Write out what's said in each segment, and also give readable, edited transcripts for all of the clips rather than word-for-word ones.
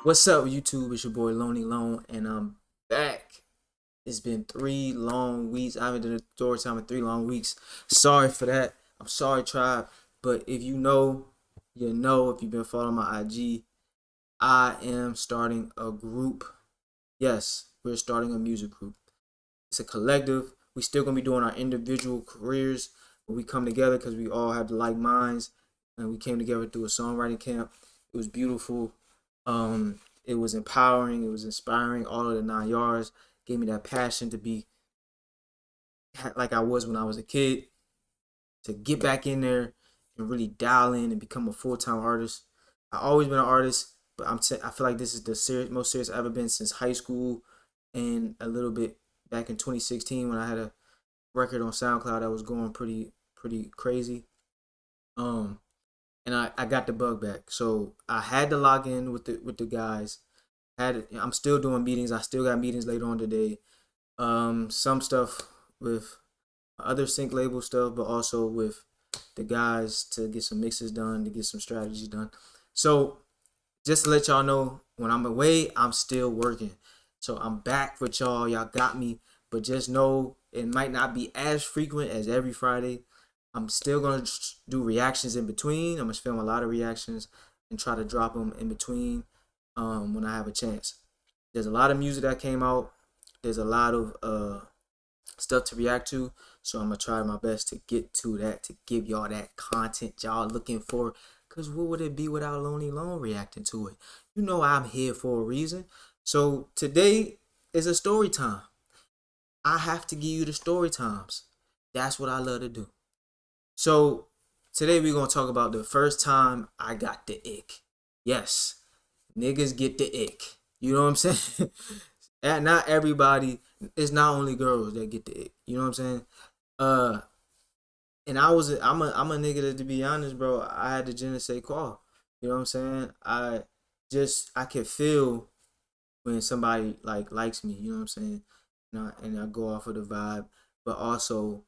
What's up, YouTube? It's your boy Lonely Lone, and I'm back. It's been 3 long weeks. I haven't done a story time in 3 long weeks. Sorry for that. I'm sorry, tribe. But if you know, you know. If you've been following my IG, I am starting a group. Yes, we're starting a music group. It's a collective. We still gonna be doing our individual careers, but we come together because we all have the like minds, and we came together through a songwriting camp. It was beautiful. It was empowering. It was inspiring. All of the 9 yards gave me that passion to be like I was when I was a kid. To get back in there and really dial in and become a full-time artist. I always been an artist, but I feel like this is the most serious I've ever been since high school, and a little bit back in 2016 when I had a record on SoundCloud that was going pretty crazy. Um, and I got the bug back, so I had to log in with the guys. I'm still doing meetings. I still got meetings later on today. Some stuff with other sync label stuff, but also with the guys to get some mixes done, to get some strategies done. So just to let y'all know, when I'm away, I'm still working. So I'm back with y'all. Y'all got me, but just know it might not be as frequent as every Friday. I'm still gonna do reactions in between. I'm gonna film a lot of reactions and try to drop them in between when I have a chance. There's a lot of music that came out. There's a lot of stuff to react to. So I'm gonna try my best to get to that, to give y'all that content y'all looking for. Cause what would it be without Lonely Lone reacting to it? You know I'm here for a reason. So today is a story time. I have to give you the story times. That's what I love to do. So today we're gonna talk about the first time I got the ick. Yes, niggas get the ick. You know what I'm saying? And not everybody. It's not only girls that get the ick. You know what I'm saying? Uh, and I'm a nigga to be honest, bro. I had the je ne sais quoi. You know what I'm saying? I can feel when somebody like likes me. You know what I'm saying? And I go off of the vibe, but also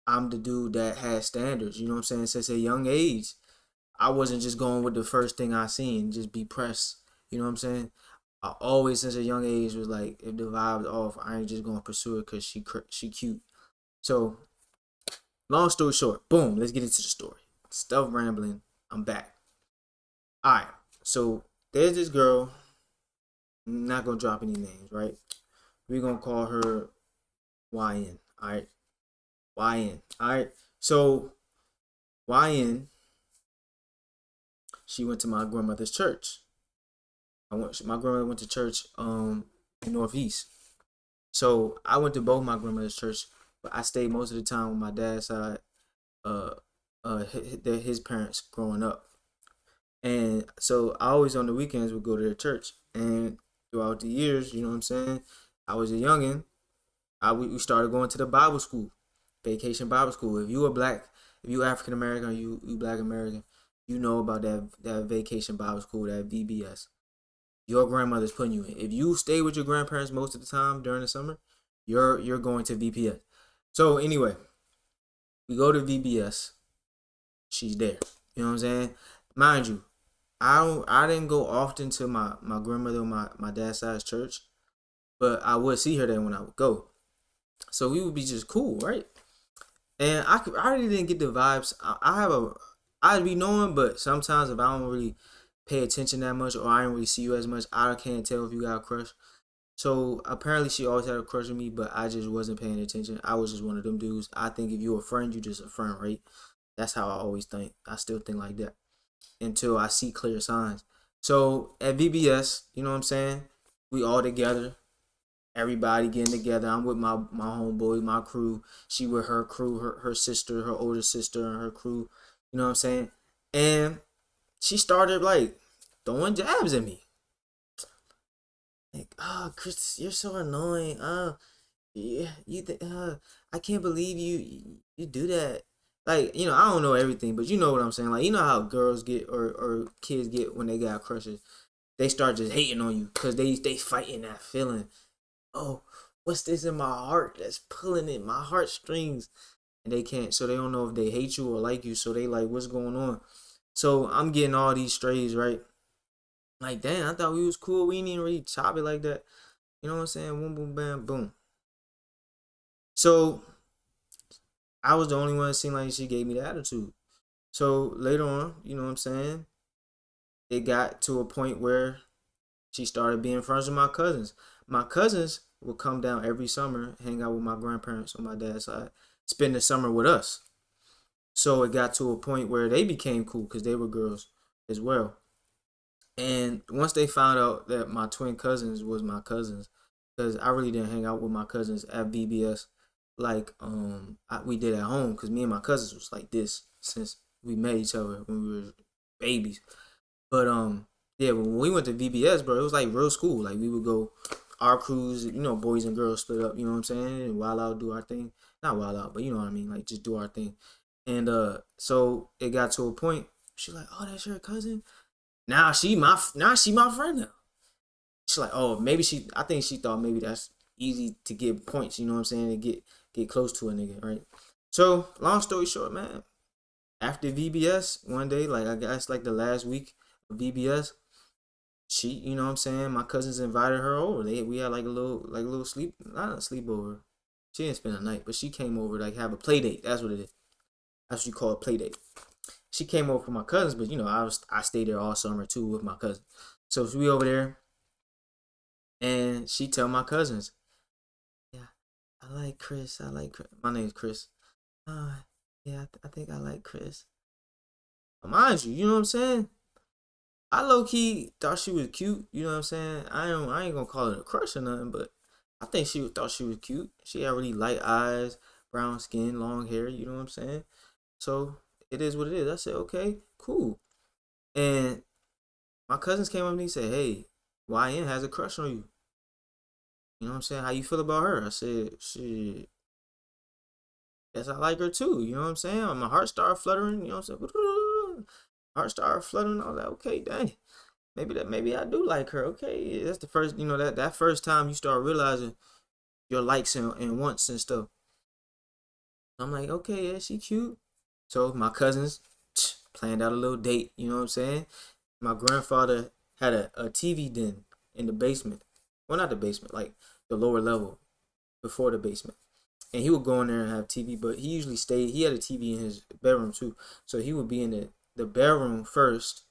I'm the dude that has standards. You know what I'm saying? Since a young age, I wasn't just going with the first thing I seen, just be pressed. You know what I'm saying? I always, since a young age, was like, if the vibe's off, I ain't just gonna pursue it because she cute. So, long story short, boom, let's get into the story. Stuff rambling. I'm back. All right. So there's this girl. I'm not gonna drop any names, right? We're gonna call her YN. All right. YN. All right. So YN, she went to my grandmother's church. My grandmother went to church in Northeast. So I went to both my grandmother's church, but I stayed most of the time with my dad's side, uh, his parents growing up, and so I always on the weekends would go to their church. And throughout the years, you know what I'm saying, I was a youngin. We started going to the Bible school, Vacation Bible School. If you African American, or you Black American, you know about that Vacation Bible School, that VBS. Your grandmother's putting you in. If you stay with your grandparents most of the time during the summer, you're going to VPS. So anyway, we go to VBS. She's there. You know what I'm saying? Mind you, I didn't go often to my grandmother, my dad's side's church, but I would see her there when I would go. So we would be just cool, right? And I really didn't get the vibes. I'd be knowing, but sometimes if I don't really pay attention that much, or I don't really see you as much, I can't tell if you got a crush. So apparently she always had a crush on me, but I just wasn't paying attention. I was just one of them dudes. I think if you're a friend, you just a friend, right? That's how I always think. I still think like that until I see clear signs. So at VBS, you know what I'm saying? We all together, everybody getting together. I'm with my homeboy, my crew. She with her crew, her sister, her older sister, and her crew. You know what I'm saying? And she started like throwing jabs at me. Like, oh, Chris, you're so annoying. Oh, yeah, I can't believe you do that. Like, I don't know everything, but you know what I'm saying. Like, you know how girls get, or kids get when they got crushes. They start just hating on you because they fighting that feeling. Oh, what's this in my heart that's pulling at my heartstrings? And they can't, so they don't know if they hate you or like you. So they like, what's going on? So I'm getting all these strays, right? Like, damn, I thought we was cool. We didn't even really chop it like that. You know what I'm saying? Boom, boom, bam, boom. So I was the only one that seemed like she gave me the attitude. So later on, you know what I'm saying? It got to a point where she started being friends with my cousins. My cousins would come down every summer, hang out with my grandparents on my dad's side, spend the summer with us. So it got to a point where they became cool because they were girls as well. And once they found out that my twin cousins was my cousins, because I really didn't hang out with my cousins at VBS like we did at home, because me and my cousins was like this since we met each other when we were babies. But yeah, when we went to VBS, bro, it was like real school. Like we would go our crews, you know, boys and girls split up, you know what I'm saying, and wild out, do our thing. Not wild out, but you know what I mean, like just do our thing. And so it got to a point. She's like, "Oh, that's your cousin." Now she my friend now. She's like, "Oh, maybe she." I think she thought maybe that's easy to get points. You know what I'm saying? To get close to a nigga, right? So long story short, man. After VBS, one day, like I guess like the last week of VBS, she, you know what I'm saying, my cousins invited her over. We had like a little sleep, not a sleepover. She didn't spend a night, but she came over to like have a play date. That's what it is. That's what you call a play date. She came over for my cousins, but you know, I stayed there all summer too with my cousin. So we over there, and she tell my cousins, "Yeah, I like Chris. I like Chris. My name's Chris. Uh, yeah, I think I like Chris." Mind you, you know what I'm saying? I low key thought she was cute. You know what I'm saying? I ain't gonna call it a crush or nothing, but I think she thought she was cute. She had really light eyes, brown skin, long hair. You know what I'm saying? So it is what it is. I said, okay, cool. And my cousins came up to me and said, "Hey, YN has a crush on you. You know what I'm saying? How you feel about her?" I said, "Shit, guess I like her too." You know what I'm saying? My heart started fluttering. You know what I'm saying? Heart started fluttering. I was like, okay, dang. Maybe I do like her. Okay, that's the first, you know, that first time you start realizing your likes and wants and stuff. I'm like, okay, yeah, she cute. So my cousins planned out a little date. You know what I'm saying? My grandfather had a TV den in the basement. Well, not the basement, like the lower level before the basement. And he would go in there and have TV, but he usually stayed. He had a TV in his bedroom too, so he would be in the bedroom first,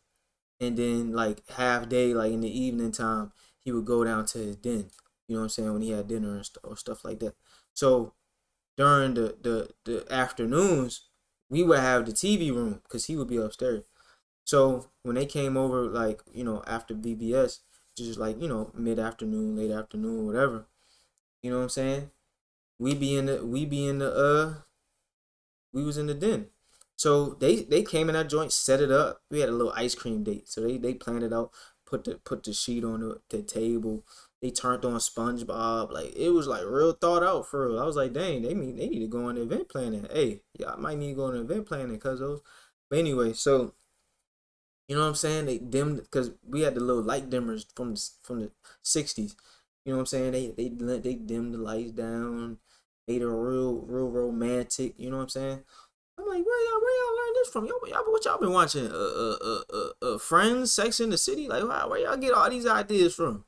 and then like half day, like in the evening time, he would go down to his den. You know what I'm saying, when he had dinner or stuff like that. So during the afternoons, we would have the TV room because he would be upstairs. So when they came over, like, you know, after VBS, just like, you know, mid afternoon, late afternoon, whatever. You know what I'm saying? We was in the den. So they came in that joint, set it up. We had a little ice cream date. So they planned it out, put the sheet on the table. They turned on SpongeBob. Like it was like real thought out for real. I was like, dang, they need to go on event planning. Hey, yeah, I might need to go on event planning because those. But anyway, so you know what I'm saying? They dimmed because we had the little light dimmers from the '60s. You know what I'm saying? They dimmed the lights down, made it real romantic. You know what I'm saying? I'm like, where y'all learn this from? What y'all been watching? Friends, Sex in the City. Like, where y'all get all these ideas from?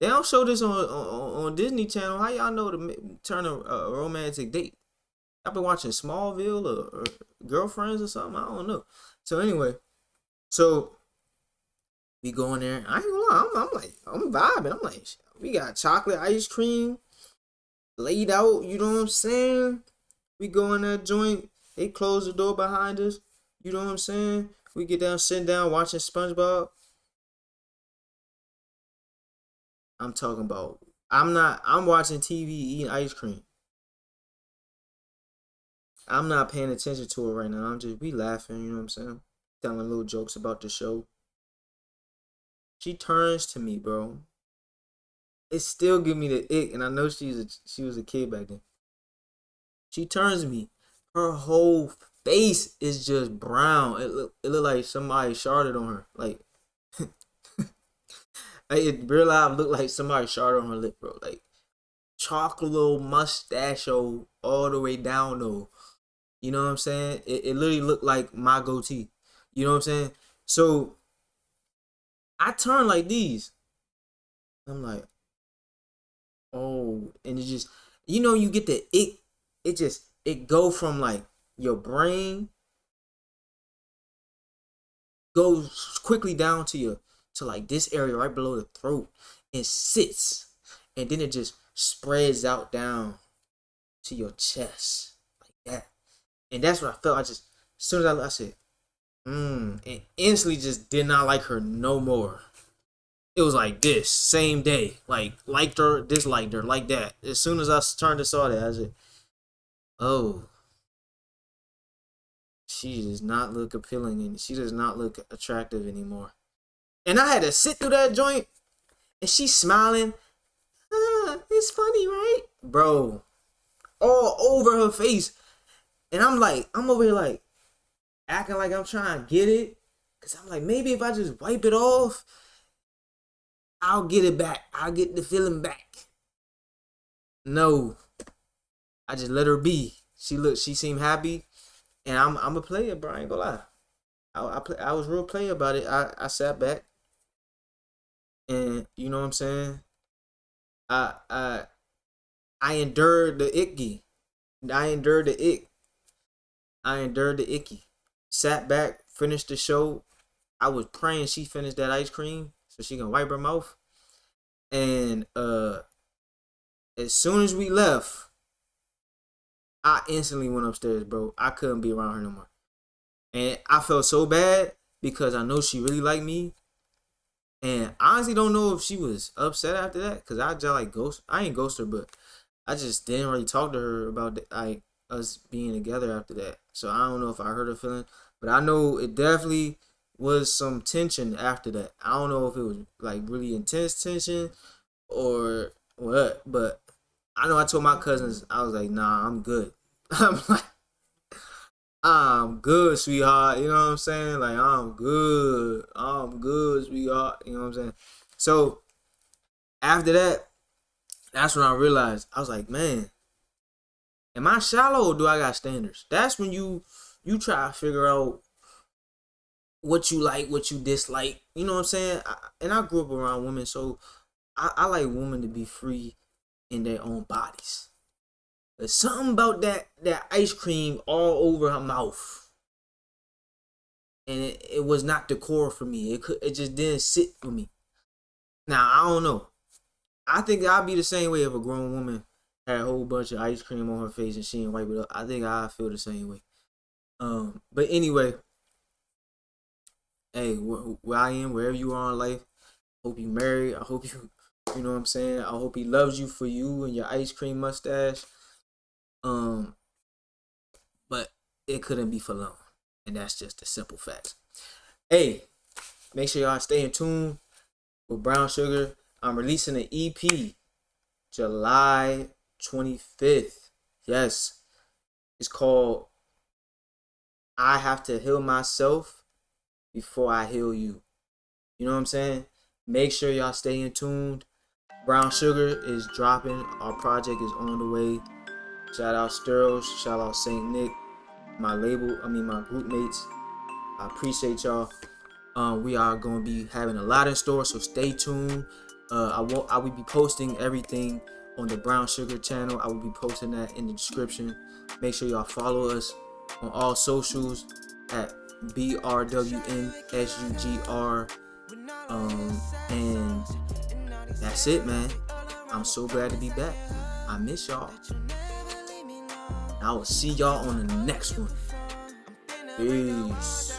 They don't show this on Disney Channel. How y'all know to turn a romantic date? I've been watching Smallville or Girlfriends or something. I don't know. So anyway, so we go in there. I ain't gonna lie. I'm vibing. I'm like, we got chocolate ice cream laid out. You know what I'm saying? We go in that joint. They close the door behind us. You know what I'm saying? We get down, sitting down, watching SpongeBob. I'm talking about. I'm not. I'm watching TV, eating ice cream. I'm not paying attention to it right now. I'm just we laughing. You know what I'm saying? Telling little jokes about the show. She turns to me, bro. It still give me the ick, and I know she was a kid back then. She turns to me. Her whole face is just brown. It look like somebody sharded on her. Like it real life looked like somebody sharded on her lip, bro. Like chocolate mustache all the way down though. You know what I'm saying? It literally looked like my goatee. You know what I'm saying? So I turn like these. I'm like, oh, and it just, you get the it go from like your brain goes quickly down to like this area right below the throat and sits, and then it just spreads out down to your chest like that. And that's what I felt. As soon as I said, and instantly just did not like her no more. It was like this same day, like liked her, disliked her, like that. As soon as I turned and saw that, I said, "Oh, she does not look appealing, and she does not look attractive anymore." And I had to sit through that joint, and she's smiling. It's funny, right, bro? All over her face, and I'm over here like acting like I'm trying to get it, cause I'm like, maybe if I just wipe it off, I'll get it back. I'll get the feeling back. No, I just let her be. She seemed happy, and I'm a player, bro. I ain't gonna lie. I was real player about it. I sat back, and you know what I'm saying. I I I endured the icky. I endured the ick. I endured the icky. Sat back, finished the show. I was praying she finished that ice cream so she can wipe her mouth. And as soon as we left, I instantly went upstairs, bro. I couldn't be around her no more. And I felt so bad because I know she really liked me. And I honestly don't know if she was upset after that, because I just like ghost. I ain't ghost her, but I just didn't really talk to her about like us being together after that. So I don't know if I hurt her feeling, but I know it definitely was some tension after that. I don't know if it was like really intense tension or what, but I know I told my cousins, I was like, nah, I'm good. I'm like, I'm good, sweetheart. You know what I'm saying? Like, I'm good. I'm good, sweetheart. You know what I'm saying? So after that, that's when I realized, I was like, man, am I shallow or do I got standards? That's when you try to figure out what you like, what you dislike. You know what I'm saying? And I grew up around women, so I like women to be free in their own bodies. There's something about that ice cream all over her mouth, and it was not the core for me. It just didn't sit with me. Now I don't know. I think I'd be the same way if a grown woman had a whole bunch of ice cream on her face and she didn't wipe it up. I think I'd feel the same way. But anyway, hey, where I am, wherever you are in life, hope you married. I hope you know what I'm saying. I hope he loves you for you and your ice cream mustache. But it couldn't be for long, and that's just the simple facts. Hey, make sure y'all stay in tune with Brown Sugar. I'm releasing an EP July 25th. Yes, it's called I Have to Heal Myself Before I Heal You. You know what I'm saying? Make sure y'all stay in tune. Brown Sugar is dropping. Our project is on the way. Shout out Sterls. Shout out Saint Nick. My group mates. I appreciate y'all. We are going to be having a lot in store, so stay tuned. I will be posting everything on the Brown Sugar channel. I will be posting that in the description. Make sure y'all follow us on all socials at BRWNSUGR. And that's it, man. I'm so glad to be back. I miss y'all. I will see y'all on the next one. Peace.